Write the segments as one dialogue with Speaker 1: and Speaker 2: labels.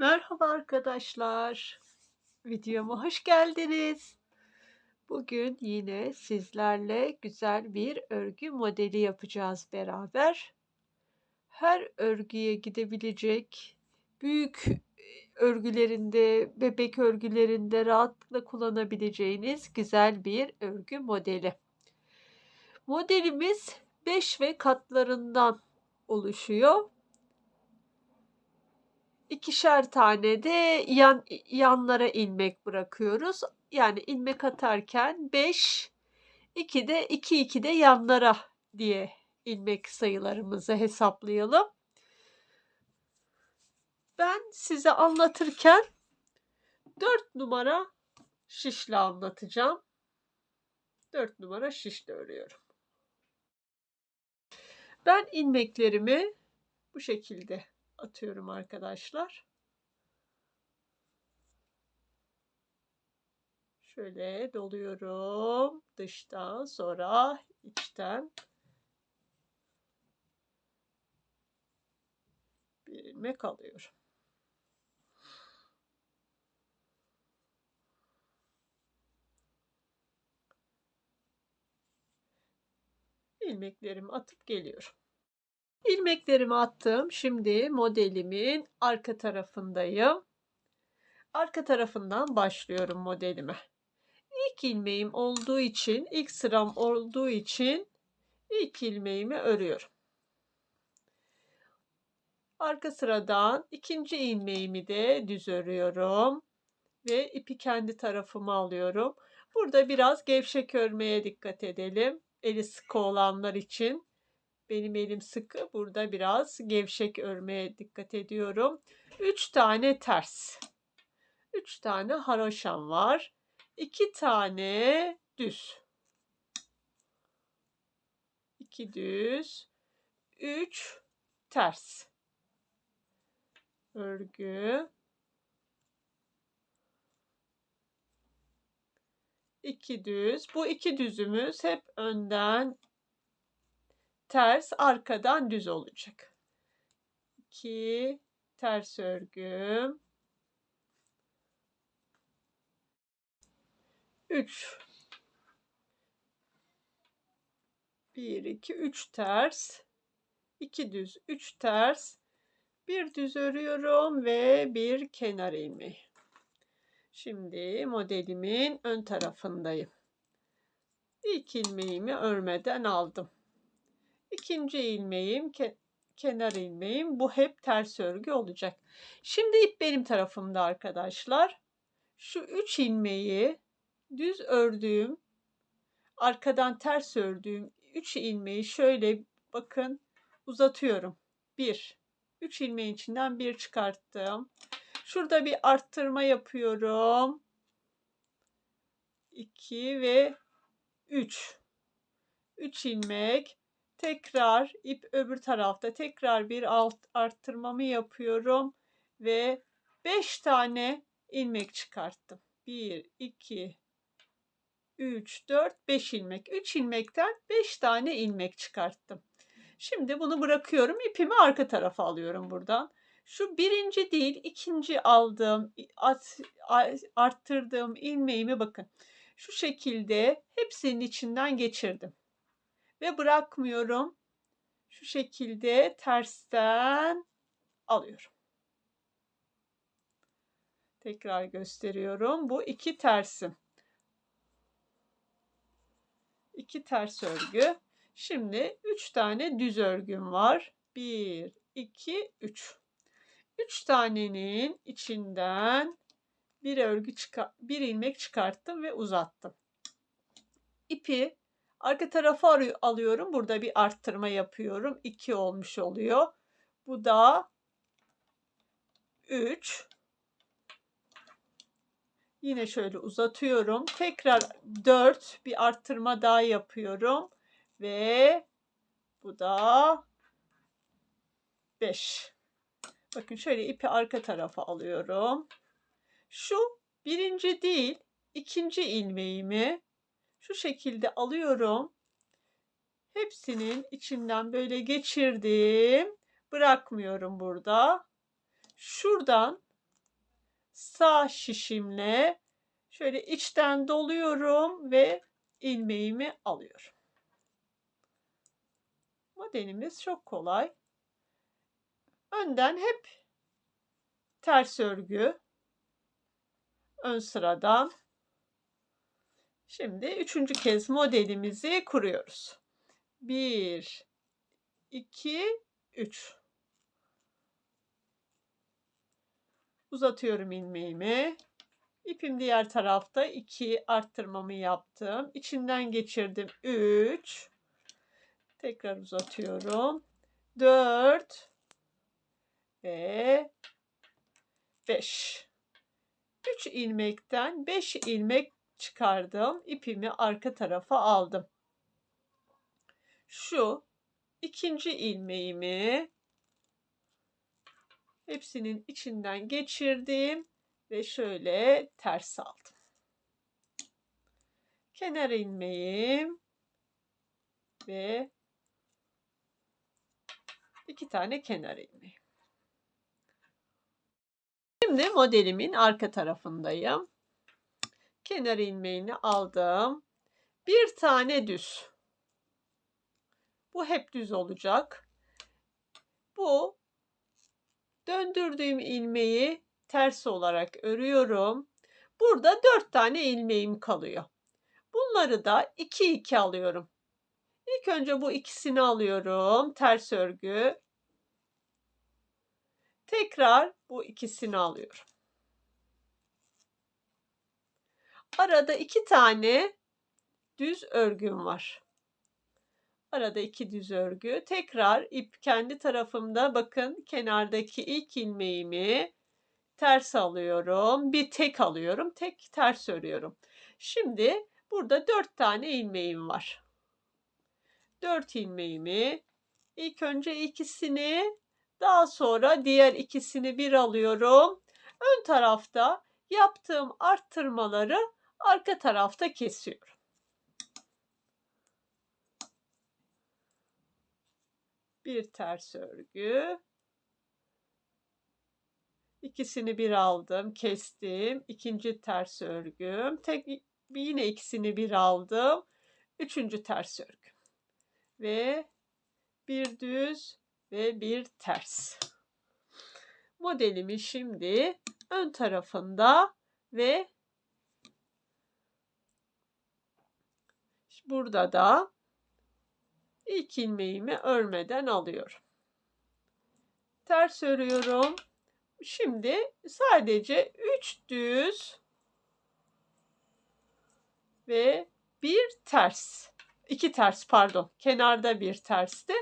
Speaker 1: Merhaba arkadaşlar. Videoma hoş geldiniz. Bugün yine sizlerle güzel bir örgü modeli yapacağız beraber. Her örgüye gidebilecek, büyük örgülerinde, bebek örgülerinde rahatlıkla kullanabileceğiniz güzel bir örgü modeli. Modelimiz 5 ve katlarından oluşuyor. İkişer tane de yanlara ilmek bırakıyoruz. Yani ilmek atarken 5, 2 de yanlara diye ilmek sayılarımızı hesaplayalım. Ben size anlatırken 4 numara şişle anlatacağım. 4 numara şişle örüyorum. Ben ilmeklerimi bu şekilde atıyorum arkadaşlar. Şöyle doluyorum dıştan, sonra içten bir ilmek alıyorum. İlmeklerimi atıp geliyorum. İlmeklerimi attım. Şimdi modelimin arka tarafındayım. Arka tarafından başlıyorum modelime. İlk ilmeğim olduğu için, ilk sıram olduğu için ilk ilmeğimi örüyorum. Arka sıradan ikinci ilmeğimi de düz örüyorum ve ipi kendi tarafıma alıyorum. Burada biraz gevşek örmeye dikkat edelim. Eli sıkı olanlar için. Benim elim sıkı. Burada biraz gevşek örmeye dikkat ediyorum. 3 tane ters. 3 tane haroşam var. 2 tane düz. 2 düz. 3 ters. Örgü. 2 düz. Bu 2 düzümüz hep önden ters, arkadan düz olacak. 2 ters örgüm. 3 1 2 3 ters, 2 düz, 3 ters, 1 düz örüyorum ve bir kenar ilmeği. Şimdi modelimin ön tarafındayım. İlk ilmeğimi örmeden aldım. İkinci ilmeğim, kenar ilmeğim. Bu hep ters örgü olacak. Şimdi ip benim tarafımda arkadaşlar. Şu 3 ilmeği düz ördüğüm, arkadan ters ördüğüm 3 ilmeği şöyle bakın uzatıyorum. 1, 3 ilmeğin içinden bir çıkarttım. Şurada bir arttırma yapıyorum. 2 ve 3. 3 ilmek. Tekrar ip öbür tarafta. Tekrar bir arttırmamı yapıyorum ve 5 tane ilmek çıkarttım. 1 2 3 4 5 ilmek. 3 ilmekten 5 tane ilmek çıkarttım. Şimdi bunu bırakıyorum. İpimi arka tarafa alıyorum buradan. Şu birinci değil, ikinci aldığım, arttırdığım ilmeğimi bakın. Şu şekilde hepsinin içinden geçirdim. Ve bırakmıyorum. Şu şekilde tersten alıyorum. Tekrar gösteriyorum. Bu 2 tersim. 2 ters örgü. Şimdi 3 tane düz örgüm var. 1, 2, 3. 3 tanenin içinden bir ilmek çıkarttım ve uzattım. İpi arka tarafa alıyorum. Burada bir arttırma yapıyorum. 2 olmuş oluyor. Bu da 3. Yine şöyle uzatıyorum. Tekrar 4 bir arttırma daha yapıyorum ve bu da 5. Bakın şöyle ipi arka tarafa alıyorum. Şu birinci değil, ikinci ilmeğimi şu şekilde alıyorum. Hepsinin içinden böyle geçirdim. Bırakmıyorum burada. Şuradan sağ şişimle şöyle içten doluyorum ve ilmeğimi alıyorum. Modelimiz çok kolay. Önden hep ters örgü, ön sıradan. Şimdi 3. kez modelimizi kuruyoruz. 1, 2, 3. Uzatıyorum ilmeğimi. İpim diğer tarafta, 2 arttırmamı yaptım. İçinden geçirdim. 3. Tekrar uzatıyorum. 4 ve 5. 3 ilmekten 5 ilmek çıkardım. İpimi arka tarafa aldım. Şu ikinci ilmeğimi hepsinin içinden geçirdim ve şöyle ters aldım. Kenar ilmeğim ve 2 tane kenar ilmeği. Şimdi modelimin arka tarafındayım. Kenar ilmeğini aldım. Bir tane düz. Bu hep düz olacak. Bu döndürdüğüm ilmeği ters olarak örüyorum. Burada 4 tane ilmeğim kalıyor. Bunları da 2 2 alıyorum. İlk önce bu ikisini alıyorum. Ters örgü. Tekrar bu ikisini alıyorum. Arada 2 tane düz örgüm var. Arada 2 düz örgü. Tekrar ip kendi tarafımda, bakın kenardaki ilk ilmeğimi ters alıyorum. Bir tek alıyorum. Tek ters örüyorum. Şimdi burada 4 tane ilmeğim var. 4 ilmeğimi ilk önce ikisini, daha sonra diğer ikisini bir alıyorum. Ön tarafta yaptığım arttırmaları arka tarafta kesiyorum. Bir ters örgü. İkisini bir aldım, kestim. İkinci ters örgüm. Yine ikisini bir aldım. Üçüncü ters örgü. Ve bir düz ve bir ters. Modelimi şimdi ön tarafında ve burada da ilk ilmeğimi örmeden alıyorum. Ters örüyorum. Şimdi sadece 3 düz ve bir ters. 2 ters, pardon. Kenarda bir tersti.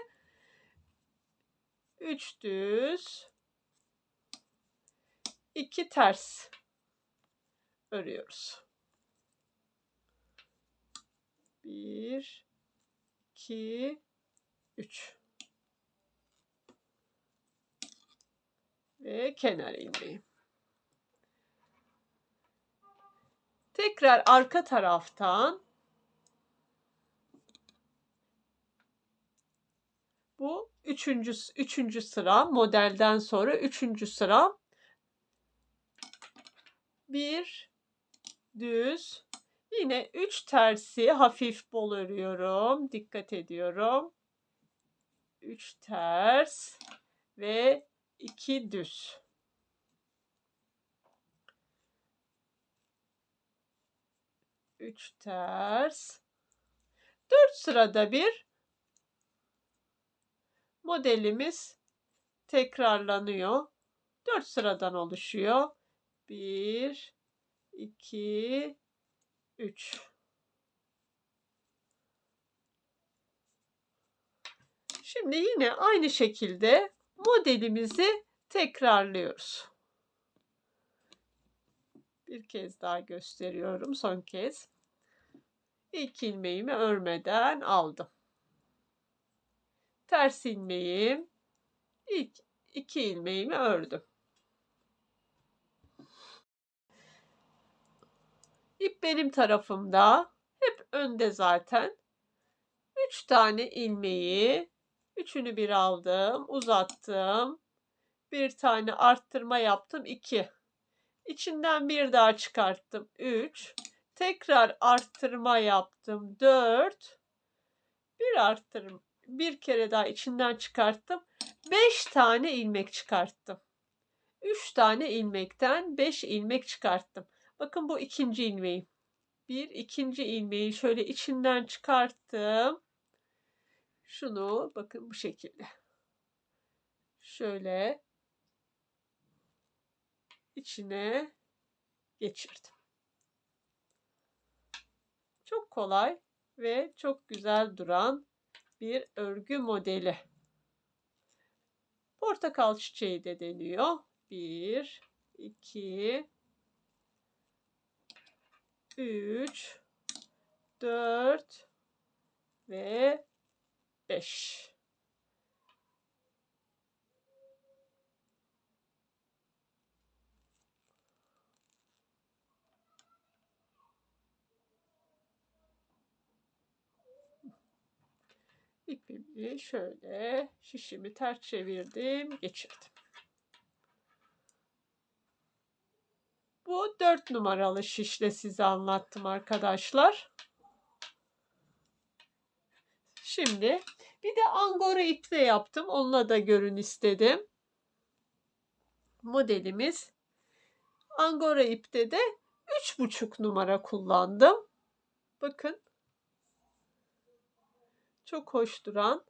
Speaker 1: 3 düz, 2 ters örüyoruz. 1, 2, 3. Ve kenar ilmeği. Tekrar arka taraftan bu üçüncü sıra, modelden sonra üçüncü sıra. Bir düz, yine 3 tersi hafif bol örüyorum. Dikkat ediyorum. 3 ters ve 2 düz. 3 ters. 4 sırada bir modelimiz tekrarlanıyor. 4 sıradan oluşuyor. 1, 2, 3. Şimdi yine aynı şekilde modelimizi tekrarlıyoruz. Bir kez daha gösteriyorum, son kez. İlk ilmeğimi örmeden aldım. Ters ilmeğim, ilk 2 ilmeğimi ördüm. İp benim tarafımda, hep önde zaten. 3 tane ilmeği, üçünü bir aldım, uzattım. Bir tane arttırma yaptım, 2. İçinden bir daha çıkarttım. 3. Tekrar arttırma yaptım. 4. Bir kere daha içinden çıkarttım. 5 tane ilmek çıkarttım. 3 tane ilmekten 5 ilmek çıkarttım. Bakın bu ikinci ilmeğim. İkinci ilmeği şöyle içinden çıkarttım. Şunu bakın bu şekilde. Şöyle içine geçirdim. Çok kolay ve çok güzel duran bir örgü modeli. Portakal çiçeği de deniyor. 1, 2, 3, 4 ve 5. İpimi şöyle şişimi ters çevirdim, geçirdim. Bu 4 numaralı şişle size anlattım arkadaşlar. Şimdi bir de angora iple yaptım. Onunla da görün istedim. Modelimiz angora ipte de 3,5 numara kullandım. Bakın. Çok hoş duran,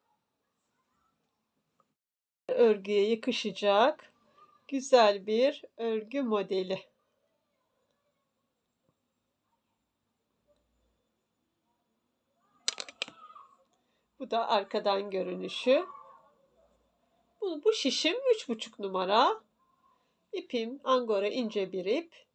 Speaker 1: örgüye yakışacak güzel bir örgü modeli. Bu da arkadan görünüşü. Bu şişim 3,5 numara. İpim angora ince bir ip.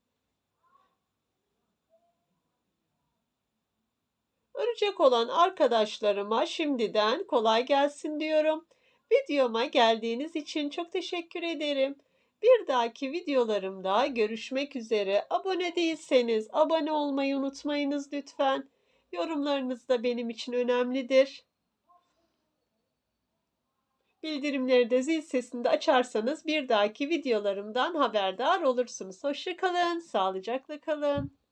Speaker 1: Örecek olan arkadaşlarıma şimdiden kolay gelsin diyorum. Videoma geldiğiniz için çok teşekkür ederim. Bir dahaki videolarımda görüşmek üzere. Abone değilseniz abone olmayı unutmayınız lütfen. Yorumlarınız da benim için önemlidir. Bildirimleri de zil sesini de açarsanız bir dahaki videolarımdan haberdar olursunuz. Hoşça kalın, sağlıcakla kalın.